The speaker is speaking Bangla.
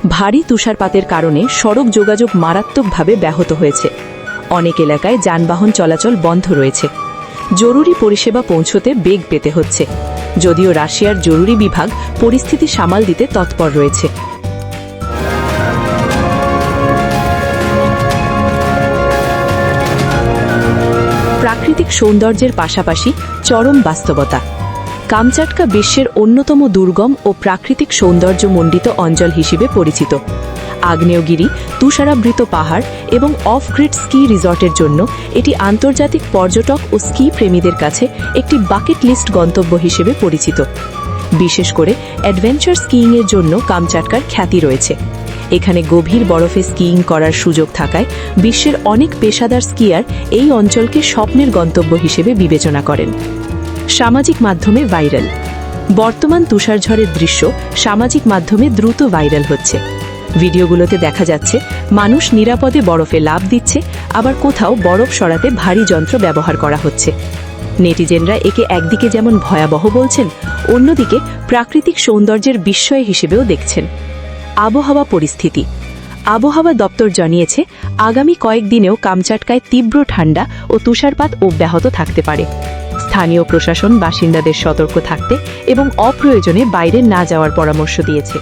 ভারী তুষারপাতের কারণে সড়ক যোগাযোগ মারাত্মকভাবে ব্যাহত হয়েছে। অনেক এলাকায় যানবাহন চলাচল বন্ধ রয়েছে। জরুরি পরিষেবা পৌঁছতে বেগ পেতে হচ্ছে, যদিও রাশিয়ার জরুরি বিভাগ পরিস্থিতি সামাল দিতে তৎপর রয়েছে। প্রাকৃতিক সৌন্দর্যের পাশাপাশি চরম বাস্তবতা। কামচাটকা বিশ্বের অন্যতম দুর্গম ও প্রাকৃতিক সৌন্দর্যমণ্ডিত অঞ্চল হিসেবে পরিচিত। আগ্নেয়গিরি, তুষারাবৃত পাহাড় এবং অফ গ্রিড স্কি রিসর্টের জন্য এটি আন্তর্জাতিক পর্যটক ও স্কি প্রেমীদের কাছে একটি বাকেট লিস্ট গন্তব্য হিসেবে পরিচিত। বিশেষ করে অ্যাডভেঞ্চার স্কিইংয়ের জন্য কামচাটকার খ্যাতি রয়েছে। এখানে গভীর বরফে স্কিইং করার সুযোগ থাকায় বিশ্বের অনেক পেশাদার স্কিয়ার এই অঞ্চলকে স্বপ্নের গন্তব্য হিসেবে বিবেচনা করেন। সামাজিক মাধ্যমে ভাইরাল। বর্তমান তুষারঝড়ের দৃশ্য সামাজিক মাধ্যমে দ্রুত ভাইরাল হচ্ছে। ভিডিওগুলোতে দেখা যাচ্ছে মানুষ নিরাপদে বরফে লাফ দিচ্ছে, আবার কোথাও বরফ সরাতে ভারী যন্ত্র ব্যবহার করা হচ্ছে। নেটিজেনরা একে একদিকে যেমন ভয়াবহ বলছেন, অন্যদিকে প্রাকৃতিক সৌন্দর্যের বিস্ময় হিসেবেও দেখছেন। আবহাওয়া পরিস্থিতি। আবহাওয়া দপ্তর জানিয়েছে আগামী কয়েকদিনেও কামচাটকায় তীব্র ঠান্ডা ও তুষারপাত অব্যাহত থাকতে পারে। স্থানীয় প্রশাসন বাসিন্দাদের সতর্ক থাকতে এবং অপ্রয়োজনে বাইরে না যাওয়ার পরামর্শ দিয়েছে।